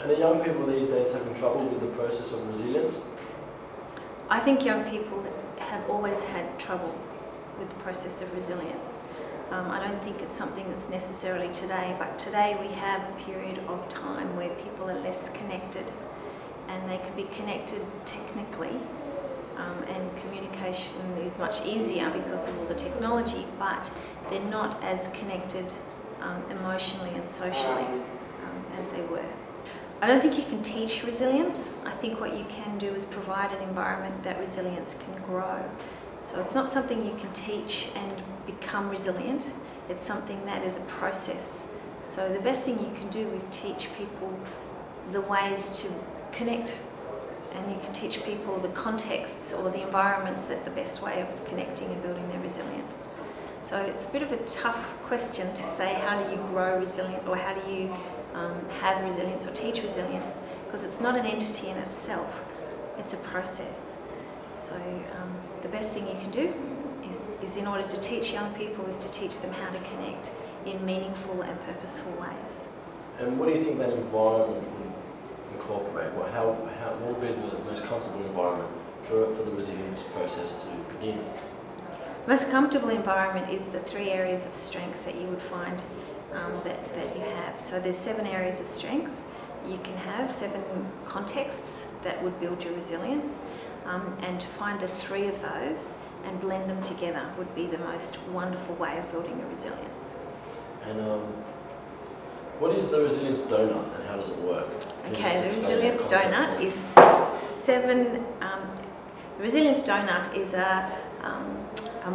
And are young people these days having trouble with the process of resilience? I think young people have always had trouble with the process of resilience. I don't think it's something that's necessarily today, but today we have a period of time where people are less connected, and they can be connected technically, and communication is much easier because of all the technology, but they're not as connected emotionally and socially as they were. I don't think you can teach resilience. I think what you can do is provide an environment that resilience can grow. So it's not something you can teach and become resilient. It's something that is a process. So the best thing you can do is teach people the ways to connect, and you can teach people the contexts or the environments that the best way of connecting and building their resilience. So it's a bit of a tough question to say how do you grow resilience, or how do you have resilience or teach resilience, because it's not an entity in itself, it's a process. So the best thing you can do is in order to teach young people is to teach them how to connect in meaningful and purposeful ways. And what do you think that environment would incorporate? What would be the most comfortable environment for the resilience process to begin? The most comfortable environment is the 3 areas of strength that you would find that you have. So there's 7 areas of strength. You can have 7 contexts that would build your resilience, and to find the 3 of those and blend them together would be the most wonderful way of building your resilience. And what is the resilience donut and how does it work? Okay, the resilience donut is 7. The resilience donut is a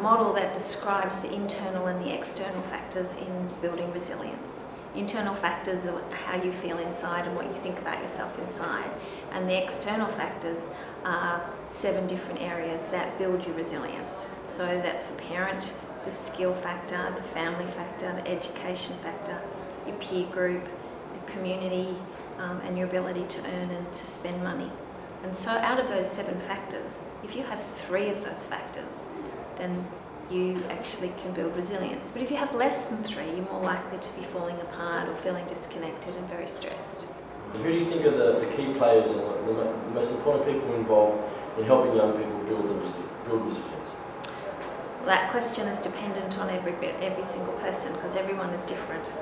model that describes the internal and the external factors in building resilience. Internal factors are how you feel inside and what you think about yourself inside, and the external factors are 7 different areas that build your resilience. So that's the parent, the skill factor, the family factor, the education factor, your peer group, the community, and your ability to earn and to spend money. And so out of those 7 factors, if you have 3 of those factors, then you actually can build resilience. But if you have less than 3, you're more likely to be falling apart or feeling disconnected and very stressed. Who do you think are the key players or the most important people involved in helping young people build resilience? Well, that question is dependent on every single person, because everyone is different.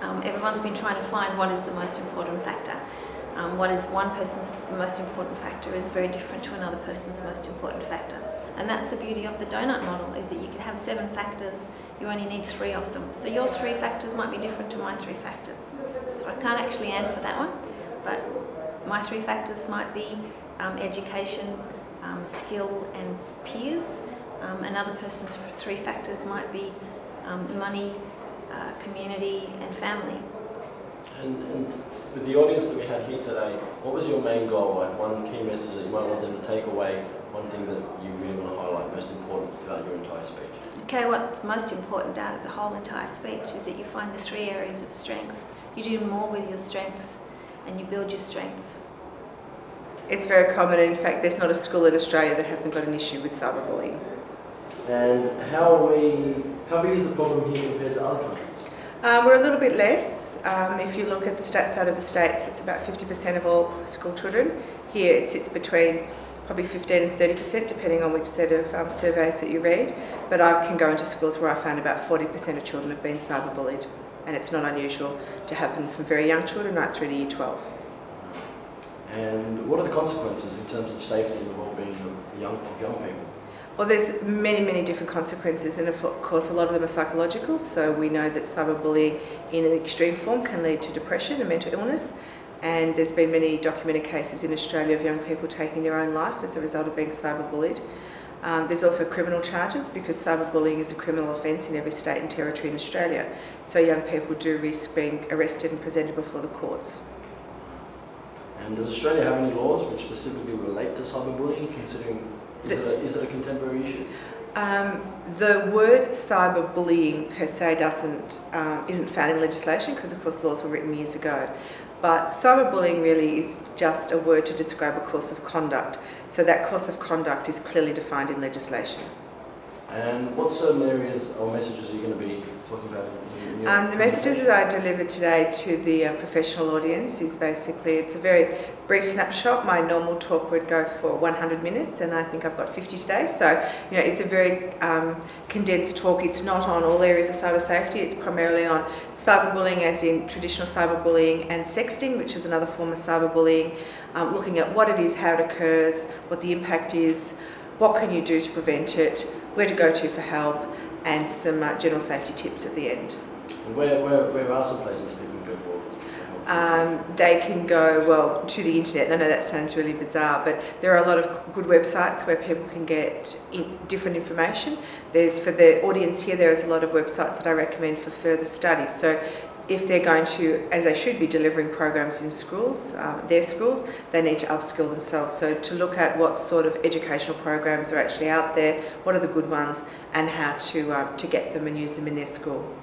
Everyone's been trying to find what is the most important factor. What is one person's most important factor is very different to another person's most important factor. And that's the beauty of the donut model, is that you can have 7 factors, you only need 3 of them. So your 3 factors might be different to my 3 factors. So I can't actually answer that one, but my 3 factors might be education, skill and peers. Another person's 3 factors might be money, community and family. And with the audience that we had here today, what was your main goal? Like one key message that you might want them to take away, one thing that you really want to highlight most important throughout your entire speech? Okay, what's most important out of the whole entire speech is that you find the 3 areas of strength. You do more with your strengths and you build your strengths. It's very common. In fact, there's not a school in Australia that hasn't got an issue with cyberbullying. And how big is the problem here compared to other countries? We're a little bit less. If you look at the stats out of the States, it's about 50% of all school children. Here it sits between probably 15 and 30%, depending on which set of surveys that you read. But I can go into schools where I found about 40% of children have been cyberbullied, and it's not unusual to happen from very young children right through to year 12. And what are the consequences in terms of safety and the well-being of young people? Well, there's many different consequences, and of course a lot of them are psychological. So we know that cyberbullying in an extreme form can lead to depression and mental illness, and there's been many documented cases in Australia of young people taking their own life as a result of being cyberbullied. There's also criminal charges, because cyberbullying is a criminal offence in every state and territory in Australia. So young people do risk being arrested and presented before the courts. And does Australia have any laws which specifically relate to cyberbullying, considering is it a contemporary issue? The word cyberbullying per se isn't found in legislation, because of course laws were written years ago. But cyberbullying really is just a word to describe a course of conduct. So that course of conduct is clearly defined in legislation. And what certain areas or messages are you going to be talking about in your The messages that I delivered today to the professional audience is basically, it's a very brief snapshot. My normal talk would go for 100 minutes and I think I've got 50 today. So, you know, it's a very condensed talk. It's not on all areas of cyber safety. It's primarily on cyberbullying, as in traditional cyberbullying, and sexting, which is another form of cyberbullying, looking at what it is, how it occurs, what the impact is, what can you do to prevent it, where to go to for help, and some general safety tips at the end. And where are some places people can go for help? They can go, well, to the internet. I know that sounds really bizarre, but there are a lot of good websites where people can get different information. There's, for the audience here, there is a lot of websites that I recommend for further study. So if they're going to, as they should be, delivering programs in schools, their schools, they need to upskill themselves. So to look at what sort of educational programs are actually out there, what are the good ones, and how to get them and use them in their school.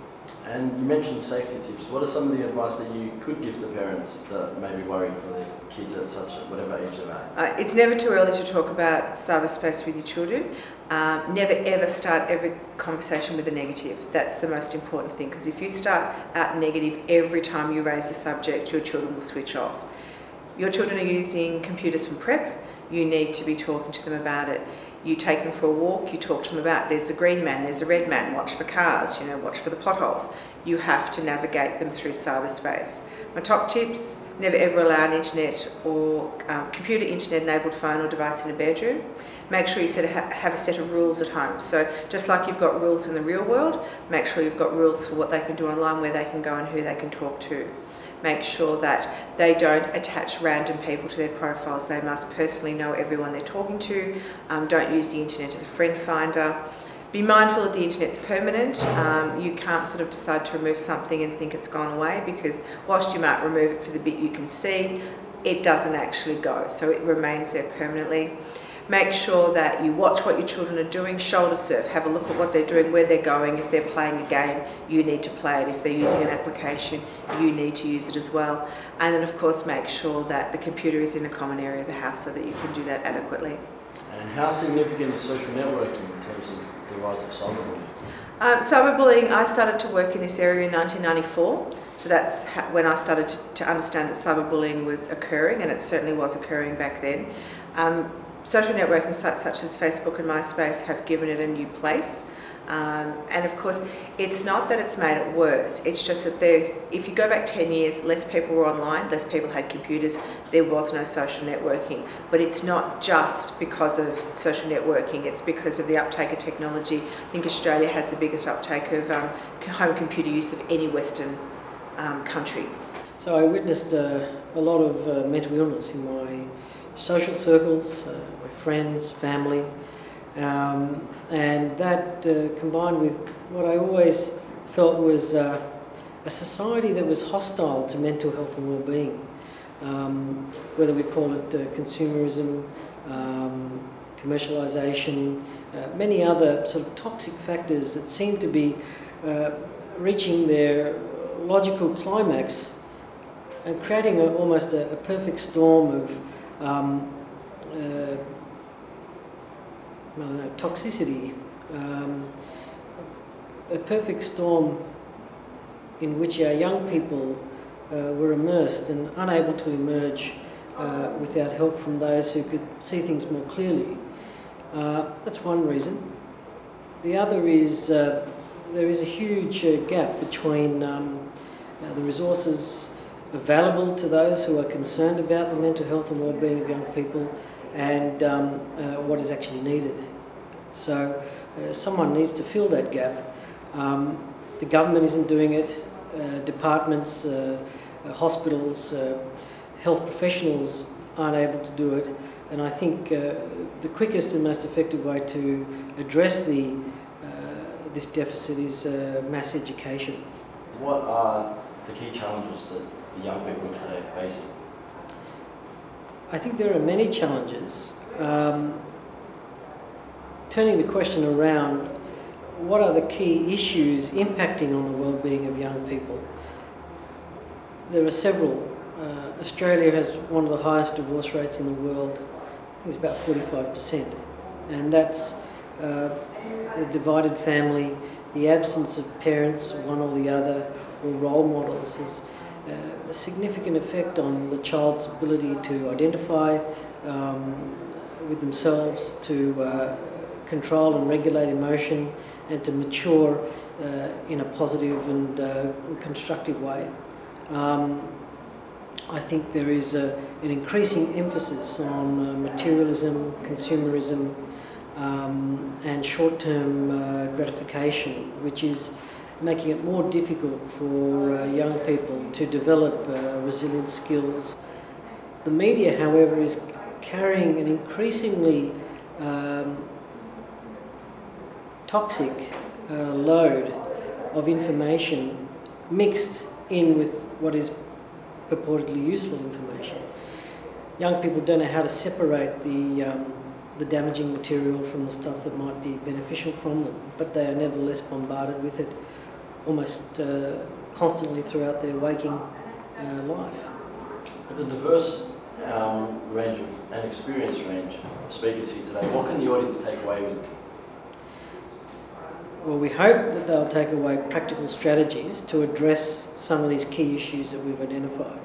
And you mentioned safety tips. What are some of the advice that you could give to parents that may be worried for their kids at whatever age they're at? It's never too early to talk about cyberspace with your children. Never ever start every conversation with a negative. That's the most important thing, because if you start out negative every time you raise the subject, your children will switch off. Your children are using computers from prep. You need to be talking to them about it. You take them for a walk, you talk to them about, there's a green man, there's a red man, watch for cars, you know, watch for the potholes. You have to navigate them through cyberspace. My top tips: never ever allow an internet or computer internet enabled phone or device in a bedroom. Make sure you have a set of rules at home. So just like you've got rules in the real world, make sure you've got rules for what they can do online, where they can go and who they can talk to. Make sure that they don't attach random people to their profiles. They must personally know everyone they're talking to. Don't use the internet as a friend finder. Be mindful that the internet's permanent. You can't sort of decide to remove something and think it's gone away, because whilst you might remove it for the bit you can see, it doesn't actually go, so it remains there permanently. Make sure that you watch what your children are doing. Shoulder surf, have a look at what they're doing, where they're going. If they're playing a game, you need to play it. If they're using an application, you need to use it as well. And then of course make sure that the computer is in a common area of the house so that you can do that adequately. And how significant is social networking in terms of the rise of cyberbullying? Cyberbullying, I started to work in this area in 1994. So that's when I started to understand that cyberbullying was occurring, and it certainly was occurring back then. Social networking sites such as Facebook and MySpace have given it a new place. And of course, it's not that it's made it worse, it's just that if you go back 10 years, less people were online, less people had computers, there was no social networking. But it's not just because of social networking, it's because of the uptake of technology. I think Australia has the biggest uptake of home computer use of any Western country. So I witnessed a lot of mental illness in my social circles, my friends, family, and that combined with what I always felt was a society that was hostile to mental health and well-being, whether we call it consumerism, commercialisation, many other sort of toxic factors that seem to be reaching their logical climax and creating almost a perfect storm of toxicity, a perfect storm in which our young people were immersed and unable to emerge without help from those who could see things more clearly. That's one reason. The other is there is a huge gap between the resources available to those who are concerned about the mental health and well-being of young people and what is actually needed. So someone needs to fill that gap. The government isn't doing it. Departments, hospitals, health professionals aren't able to do it. And I think the quickest and most effective way to address this deficit is mass education. What are the key challenges that the young people of today are facing? I think there are many challenges. Turning the question around, what are the key issues impacting on the well-being of young people? There are several. Australia has one of the highest divorce rates in the world. I think it's about 45%. And that's the divided family, the absence of parents, one or the other, or role models, has a significant effect on the child's ability to identify with themselves, to control and regulate emotion, and to mature in a positive and constructive way. I think there is an increasing emphasis on materialism, consumerism, and short-term gratification, which is making it more difficult for young people to develop resilient skills. The media, however, is carrying an increasingly toxic load of information mixed in with what is purportedly useful information. Young people don't know how to separate the damaging material from the stuff that might be beneficial from them, but they are nevertheless bombarded with it almost constantly throughout their waking life. With a diverse range and experience range of speakers here today, what can the audience take away with it? Well, we hope that they'll take away practical strategies to address some of these key issues that we've identified.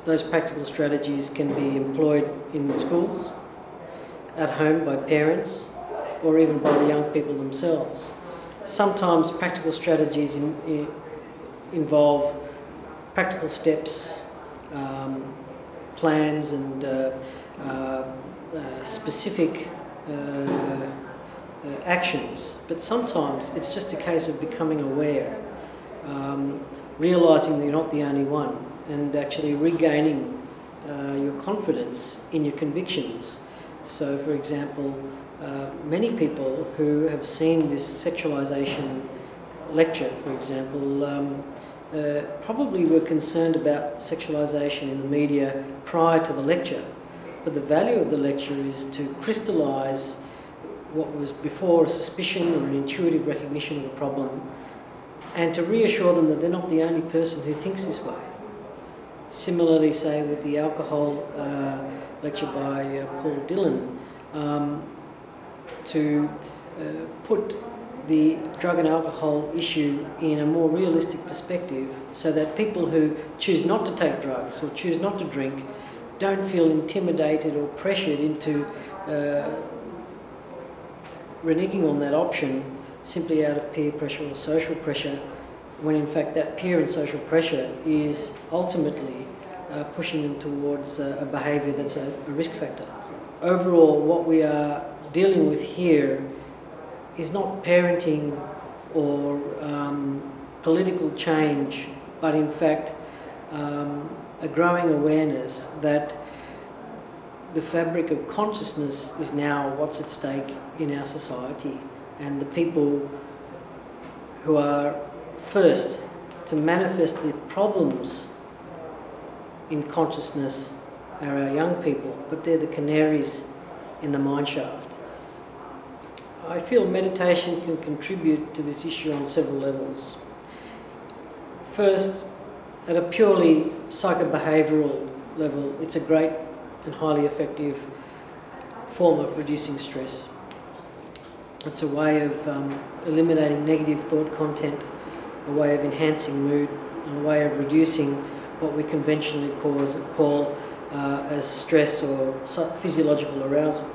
Those practical strategies can be employed in schools, at home by parents, or even by the young people themselves. Sometimes practical strategies involve practical steps, plans and specific actions, but sometimes it's just a case of becoming aware, realising that you're not the only one, and actually regaining your confidence in your convictions. So, for example, many people who have seen this sexualisation lecture, for example, probably were concerned about sexualisation in the media prior to the lecture, but the value of the lecture is to crystallise what was before a suspicion or an intuitive recognition of a problem, and to reassure them that they're not the only person who thinks this way. Similarly, say, with the alcohol lecture by Paul Dillon, to put the drug and alcohol issue in a more realistic perspective, so that people who choose not to take drugs or choose not to drink don't feel intimidated or pressured into reneging on that option simply out of peer pressure or social pressure, when in fact that peer and social pressure is ultimately pushing them towards a behaviour that's a risk factor. Overall, what we are dealing with here is not parenting or political change, but in fact a growing awareness that the fabric of consciousness is now what's at stake in our society, and the people who are first to manifest the problems in consciousness are our young people, but they're the canaries in the mineshaft. I feel meditation can contribute to this issue on several levels. First, at a purely psychobehavioural level, it's a great and highly effective form of reducing stress. It's a way of eliminating negative thought content, a way of enhancing mood, and a way of reducing what we conventionally call as stress or physiological arousal.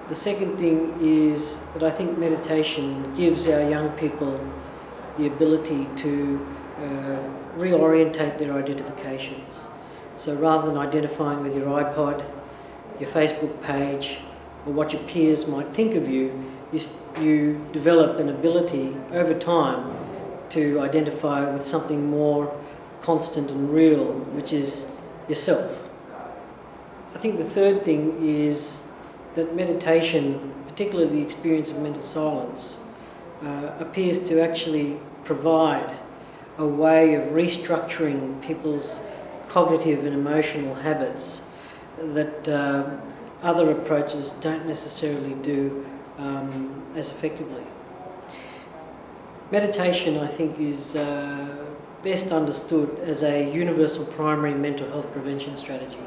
The second thing is that I think meditation gives our young people the ability to reorientate their identifications. So rather than identifying with your iPod, your Facebook page, or what your peers might think of you, you develop an ability over time to identify with something more constant and real, which is yourself. I think the third thing is that meditation, particularly the experience of mental silence, appears to actually provide a way of restructuring people's cognitive and emotional habits that other approaches don't necessarily do as effectively. Meditation, I think, is best understood as a universal primary mental health prevention strategy.